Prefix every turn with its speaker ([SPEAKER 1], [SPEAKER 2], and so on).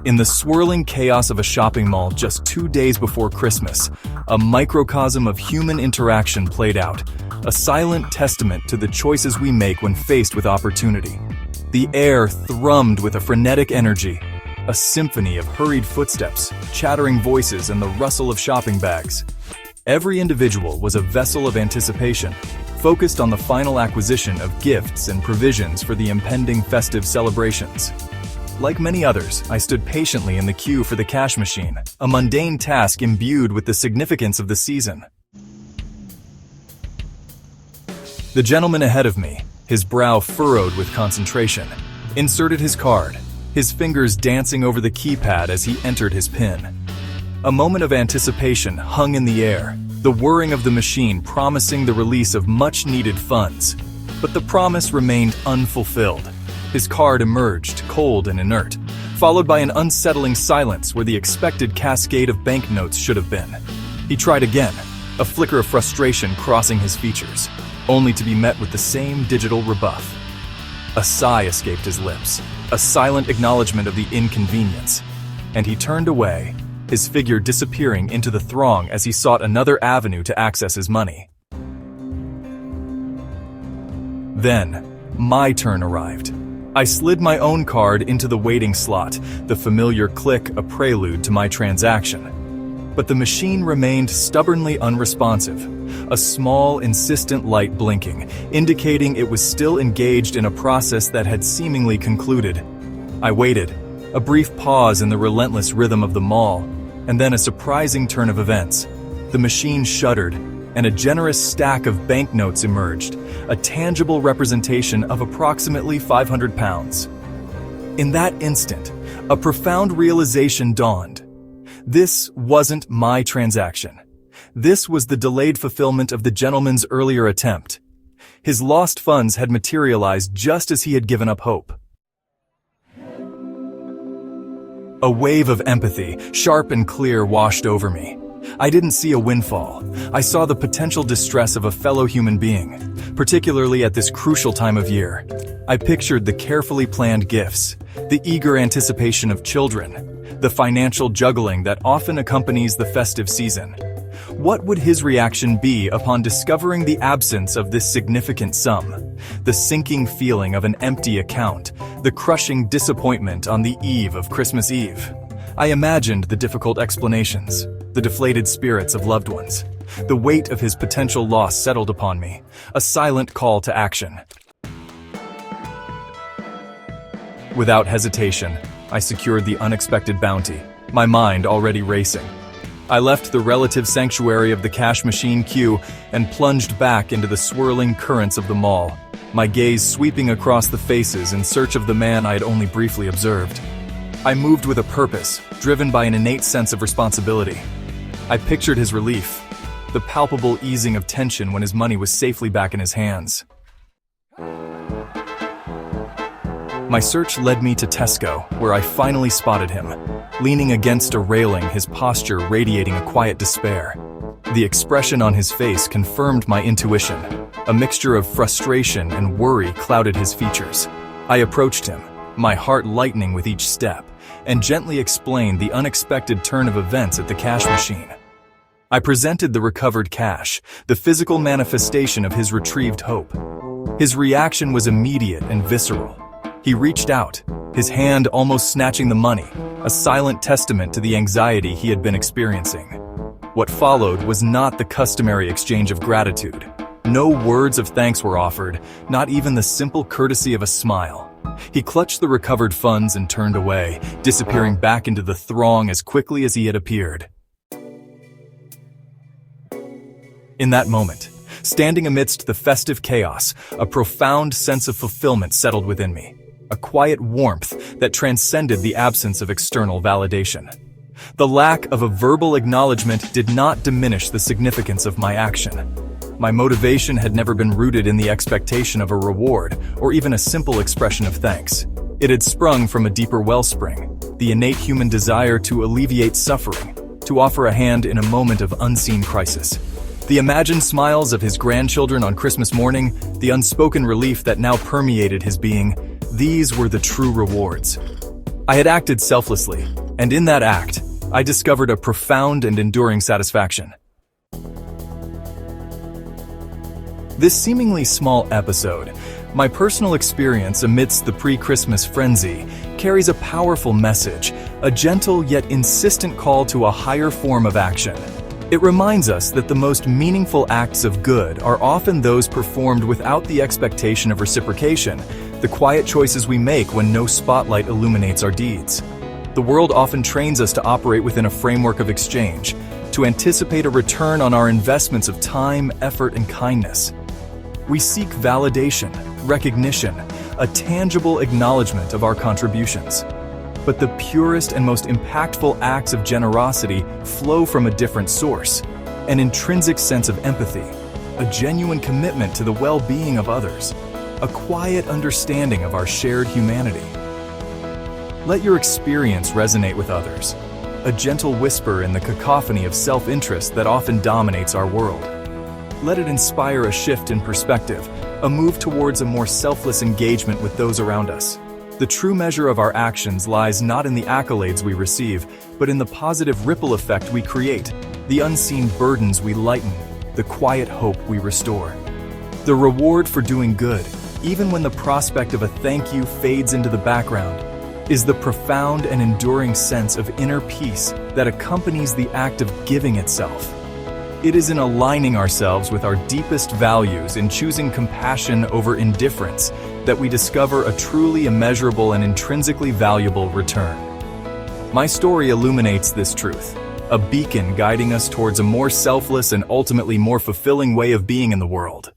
[SPEAKER 1] In the swirling chaos of a shopping mall just 2 days before Christmas, a microcosm of human interaction played out, a silent testament to the choices we make when faced with opportunity. The air thrummed with a frenetic energy, a symphony of hurried footsteps, chattering voices, and the rustle of shopping bags. Every individual was a vessel of anticipation, focused on the final acquisition of gifts and provisions for the impending festive celebrations. Like many others, I stood patiently in the queue for the cash machine, a mundane task imbued with the significance of the season. The gentleman ahead of me, his brow furrowed with concentration, inserted his card, his fingers dancing over the keypad as he entered his PIN. A moment of anticipation hung in the air, the whirring of the machine promising the release of much-needed funds. But the promise remained unfulfilled. His card emerged, cold and inert, followed by an unsettling silence where the expected cascade of banknotes should have been. He tried again, a flicker of frustration crossing his features, only to be met with the same digital rebuff. A sigh escaped his lips, a silent acknowledgement of the inconvenience, and he turned away, his figure disappearing into the throng as he sought another avenue to access his money. Then, my turn arrived. I slid my own card into the waiting slot, the familiar click a prelude to my transaction. But the machine remained stubbornly unresponsive, a small, insistent light blinking, indicating it was still engaged in a process that had seemingly concluded. I waited, a brief pause in the relentless rhythm of the mall, and then a surprising turn of events. The machine shuddered, and a generous stack of banknotes emerged, a tangible representation of approximately 500 pounds. In that instant, a profound realization dawned. This wasn't my transaction. This was the delayed fulfillment of the gentleman's earlier attempt. His lost funds had materialized just as he had given up hope. A wave of empathy, sharp and clear, washed over me. I didn't see a windfall. I saw the potential distress of a fellow human being, particularly at this crucial time of year. I pictured the carefully planned gifts, the eager anticipation of children, the financial juggling that often accompanies the festive season. What would his reaction be upon discovering the absence of this significant sum? The sinking feeling of an empty account, the crushing disappointment on the eve of Christmas Eve. I imagined the difficult explanations, the deflated spirits of loved ones. The weight of his potential loss settled upon me, a silent call to action. Without hesitation, I secured the unexpected bounty, my mind already racing. I left the relative sanctuary of the cash machine queue and plunged back into the swirling currents of the mall, my gaze sweeping across the faces in search of the man I had only briefly observed. I moved with a purpose, driven by an innate sense of responsibility. I pictured his relief, the palpable easing of tension when his money was safely back in his hands. My search led me to Tesco, where I finally spotted him, leaning against a railing, his posture radiating a quiet despair. The expression on his face confirmed my intuition. A mixture of frustration and worry clouded his features. I approached him, my heart lightening with each step, and gently explained the unexpected turn of events at the cash machine. I presented the recovered cash, the physical manifestation of his retrieved hope. His reaction was immediate and visceral. He reached out, his hand almost snatching the money, a silent testament to the anxiety he had been experiencing. What followed was not the customary exchange of gratitude. No words of thanks were offered, not even the simple courtesy of a smile. He clutched the recovered funds and turned away, disappearing back into the throng as quickly as he had appeared. In that moment, standing amidst the festive chaos, a profound sense of fulfillment settled within me, a quiet warmth that transcended the absence of external validation. The lack of a verbal acknowledgement did not diminish the significance of my action. My motivation had never been rooted in the expectation of a reward or even a simple expression of thanks. It had sprung from a deeper wellspring, the innate human desire to alleviate suffering, to offer a hand in a moment of unseen crisis. The imagined smiles of his grandchildren on Christmas morning, the unspoken relief that now permeated his being, these were the true rewards. I had acted selflessly, and in that act, I discovered a profound and enduring satisfaction. This seemingly small episode, my personal experience amidst the pre-Christmas frenzy, carries a powerful message, a gentle yet insistent call to a higher form of action. It reminds us that the most meaningful acts of good are often those performed without the expectation of reciprocation, the quiet choices we make when no spotlight illuminates our deeds. The world often trains us to operate within a framework of exchange, to anticipate a return on our investments of time, effort, and kindness. We seek validation, recognition, a tangible acknowledgement of our contributions. But the purest and most impactful acts of generosity flow from a different source, an intrinsic sense of empathy, a genuine commitment to the well-being of others, a quiet understanding of our shared humanity. Let your experience resonate with others, a gentle whisper in the cacophony of self-interest that often dominates our world. Let it inspire a shift in perspective, a move towards a more selfless engagement with those around us. The true measure of our actions lies not in the accolades we receive, but in the positive ripple effect we create, the unseen burdens we lighten, the quiet hope we restore. The reward for doing good, even when the prospect of a thank you fades into the background, is the profound and enduring sense of inner peace that accompanies the act of giving itself. It is in aligning ourselves with our deepest values, in choosing compassion over indifference, that we discover a truly immeasurable and intrinsically valuable return. My story illuminates this truth, a beacon guiding us towards a more selfless and ultimately more fulfilling way of being in the world.